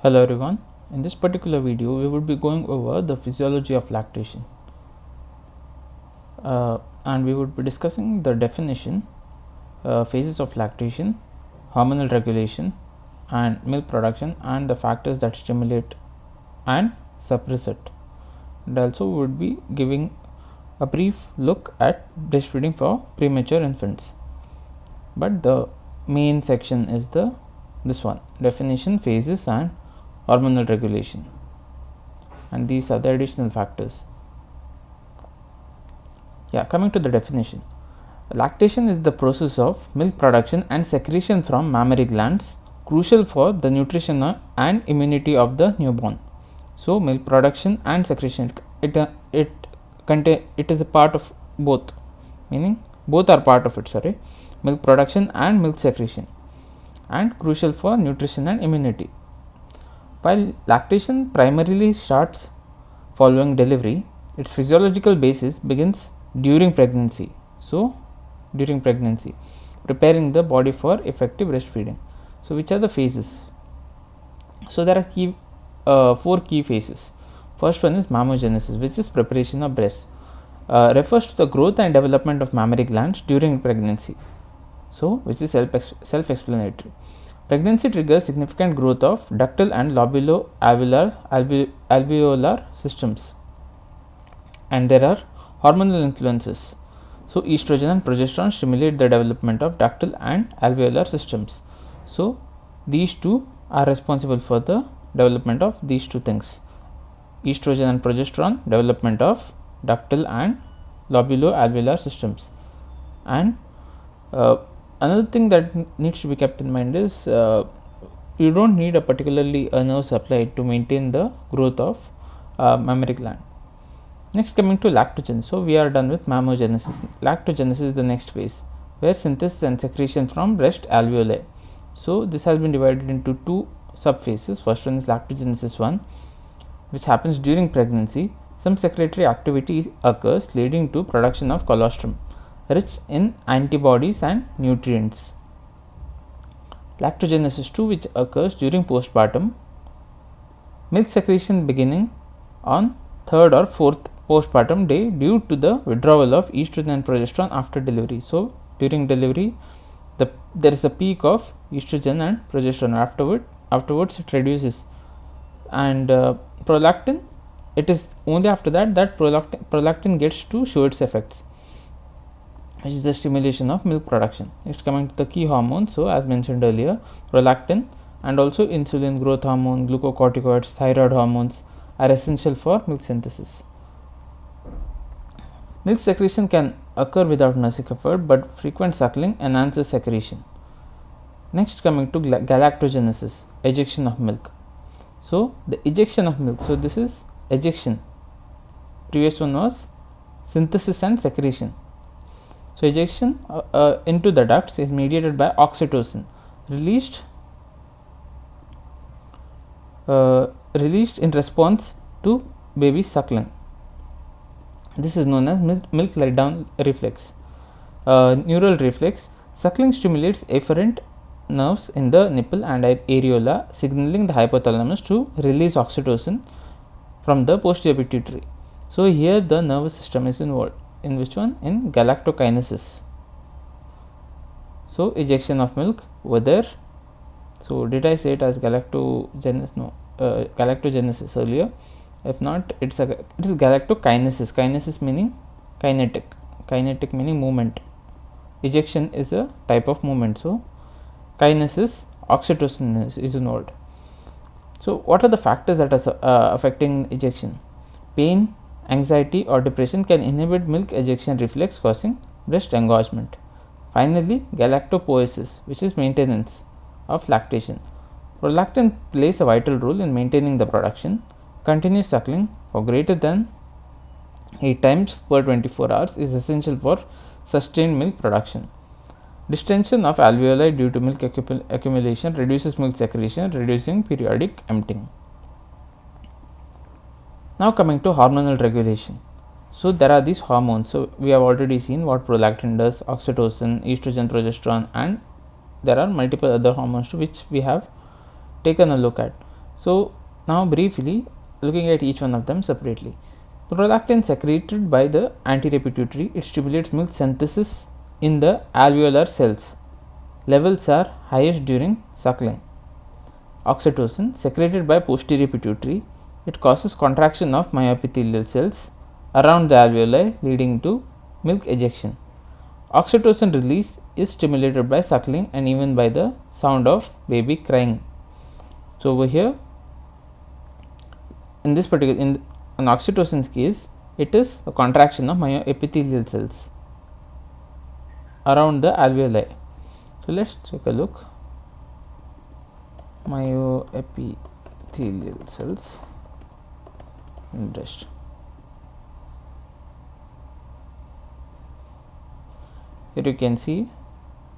Hello everyone, in this particular video we would be going over the physiology of lactation and we would be discussing the definition, phases of lactation, hormonal regulation and milk production and the factors that stimulate and suppress it. And also we would be giving a brief look at breastfeeding for premature infants. But the main section is this one, definition, phases and hormonal regulation, and these are the additional factors. Coming to the definition, lactation is the process of milk production and secretion from mammary glands crucial for the nutrition and immunity of the newborn. So milk production and secretion, it is a part of both, meaning both are part of it, milk production and milk secretion, and crucial for nutrition and immunity. While lactation primarily starts following delivery, its physiological basis begins during pregnancy. So, during pregnancy, preparing the body for effective breastfeeding. So, which are the phases? So, there are four key phases. First one is mammogenesis, which is preparation of breast. Refers to the growth and development of mammary glands during pregnancy. So, which is self-explanatory. Pregnancy triggers significant growth of ductal and lobulo-alveolar systems, and there are hormonal influences. So, estrogen and progesterone stimulate the development of ductal and alveolar systems. So, these two are responsible for the development of these two things: estrogen and progesterone, development of ductal and lobulo-alveolar systems. And another thing that needs to be kept in mind is you don't need a particularly a nerve supply to maintain the growth of mammary gland. Next, coming to lactogenesis. So we are done with mammogenesis. Lactogenesis is the next phase, where synthesis and secretion from breast alveoli. So this has been divided into two subphases. First one is lactogenesis 1, which happens during pregnancy. Some secretory activity occurs leading to production of colostrum, rich in antibodies and nutrients. Lactogenesis 2, which occurs during postpartum. Milk secretion beginning on 3rd or 4th postpartum day due to the withdrawal of estrogen and progesterone after delivery. So, during delivery, there is a peak of estrogen and progesterone. Afterwards, it reduces, and prolactin. It is only after that prolactin gets to show its effects, which is the stimulation of milk production. Next, coming to the key hormones. So, as mentioned earlier, prolactin and also insulin, growth hormone, glucocorticoids, thyroid hormones are essential for milk synthesis. Milk secretion can occur without nursing effort, but frequent suckling enhances secretion. Next, coming to galactogenesis, ejection of milk. So, the ejection of milk. So, this is ejection. Previous one was synthesis and secretion. So, ejection into the ducts is mediated by oxytocin, released in response to baby suckling. This is known as milk letdown reflex. Neural reflex. Suckling stimulates afferent nerves in the nipple and areola, signaling the hypothalamus to release oxytocin from the posterior pituitary. So, here the nervous system is involved. In which one? In galactokinesis. So, ejection of milk over there. So, did I say it as galactogenesis? No, galactogenesis earlier. If not, it is galactokinesis. Kinesis meaning kinetic. Kinetic meaning movement. Ejection is a type of movement. So, kinesis, oxytocin is involved. So, what are the factors that are affecting ejection? Pain, anxiety or depression can inhibit milk ejection reflex, causing breast engorgement. Finally, galactopoiesis, which is maintenance of lactation. Prolactin plays a vital role in maintaining the production. Continuous suckling for greater than 8 times per 24 hours is essential for sustained milk production. Distension of alveoli due to milk accumulation reduces milk secretion, reducing periodic emptying. Now, coming to hormonal regulation. So, there are these hormones. So, we have already seen what prolactin does, oxytocin, estrogen, progesterone, and there are multiple other hormones which we have taken a look at. So now briefly looking at each one of them separately. Prolactin secreted by the anteropituitary, it stimulates milk synthesis in the alveolar cells. Levels are highest during suckling. Oxytocin secreted by posterior pituitary, it causes contraction of myoepithelial cells around the alveoli, leading to milk ejection. Oxytocin release is stimulated by suckling and even by the sound of baby crying. So over here, in this particular, in oxytocin's case, it is a contraction of myoepithelial cells around the alveoli. So let's take a look. Myoepithelial cells in breast. Here you can see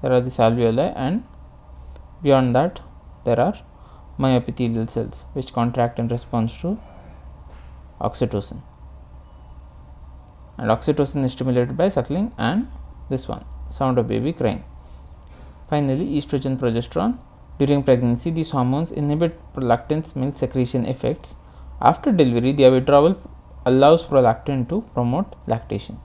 there are these alveoli, and beyond that there are myoepithelial cells which contract in response to oxytocin, and oxytocin is stimulated by suckling and this one, sound of baby crying. Finally, estrogen, progesterone. During pregnancy, these hormones inhibit prolactin's milk secretion effects. After delivery, their withdrawal allows prolactin to promote lactation,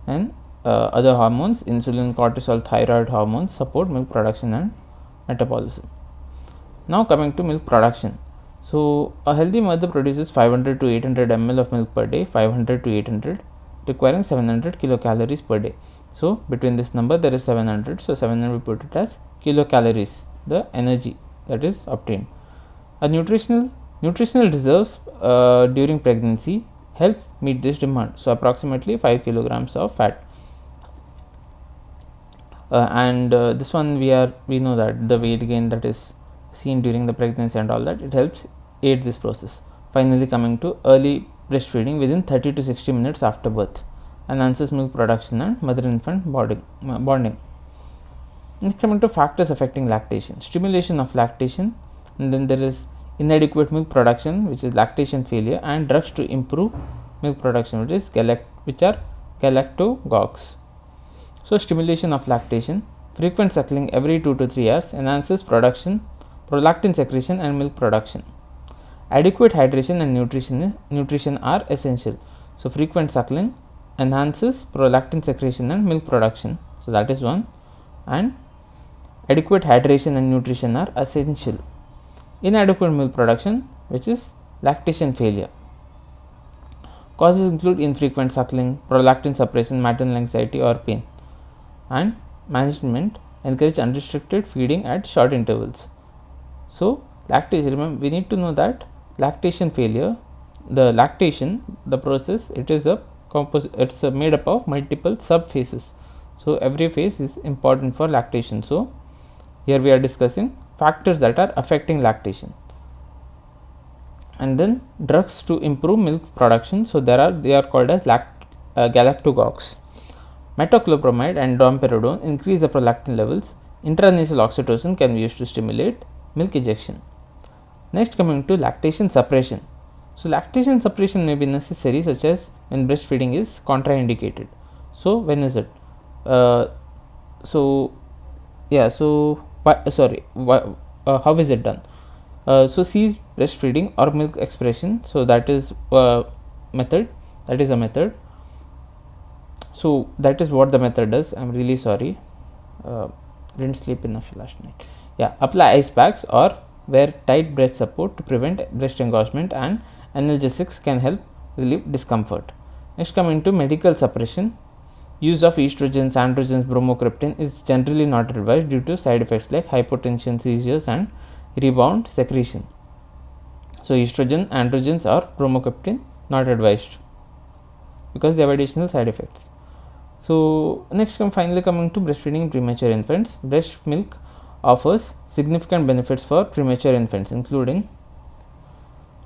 and other hormones, insulin, cortisol, thyroid hormones, support milk production and metabolism. Now coming to milk production. So a healthy mother produces 500 to 800 ml of milk per day, 500 to 800, requiring 700 kilocalories per day. So between this number there is 700, so 700 we put it as kilocalories, the energy that is obtained. A nutritional reserves during pregnancy help meet this demand. So approximately 5 kilograms of fat. This one we know that the weight gain that is seen during the pregnancy and all that, it helps aid this process. Finally, coming to early breastfeeding within 30 to 60 minutes after birth, enhances milk production and mother-infant bonding. Next, coming to factors affecting lactation, stimulation of lactation, and then there is inadequate milk production, which is lactation failure, and drugs to improve milk production, which are galactagogues. So stimulation of lactation, frequent suckling every 2 to 3 hours enhances prolactin secretion and milk production. Adequate hydration and nutrition are essential. So frequent suckling enhances prolactin secretion and milk production. So that is one, and adequate hydration and nutrition are essential. Inadequate milk production, which is lactation failure. Causes include infrequent suckling, prolactin suppression, maternal anxiety or pain. And management encourage unrestricted feeding at short intervals. So lactation, remember, we need to know that lactation failure, the process, it is it's made up of multiple sub phases. So every phase is important for lactation. So here we are discussing factors that are affecting lactation, and then drugs to improve milk production. So they are called as galactagogues. Metoclopramide and domperidone increase the prolactin levels. Intranasal oxytocin can be used to stimulate milk ejection. Next, coming to lactation suppression. So lactation suppression may be necessary, such as when breastfeeding is contraindicated. So when is it? How is it done? So cease breastfeeding or milk expression. So that is a method. So that is what the method does. I'm really sorry, didn't sleep enough last night. Apply ice packs or wear tight breast support to prevent breast engorgement, and analgesics can help relieve discomfort. Next, coming to medical suppression. Use of estrogens, androgens, bromocriptine is generally not advised due to side effects like hypotension, seizures and rebound secretion. So estrogen, androgens or bromocriptine not advised because they have additional side effects. So next, finally coming to breastfeeding in premature infants. Breast milk offers significant benefits for premature infants, including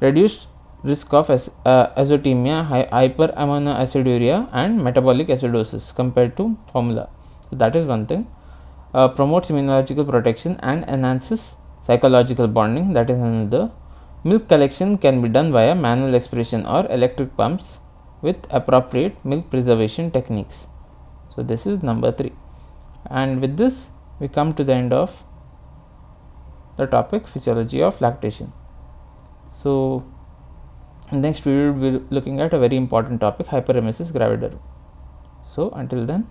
reduced risk of azotemia, hyperaminoaciduria and metabolic acidosis compared to formula. So that is one thing. Promotes immunological protection and enhances psychological bonding. That is another. Milk collection can be done via manual expression or electric pumps with appropriate milk preservation techniques. So this is number 3. And with this we come to the end of the topic, physiology of lactation. So next we will be looking at a very important topic, hyperemesis gravidarum. So until then,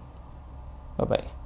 bye bye.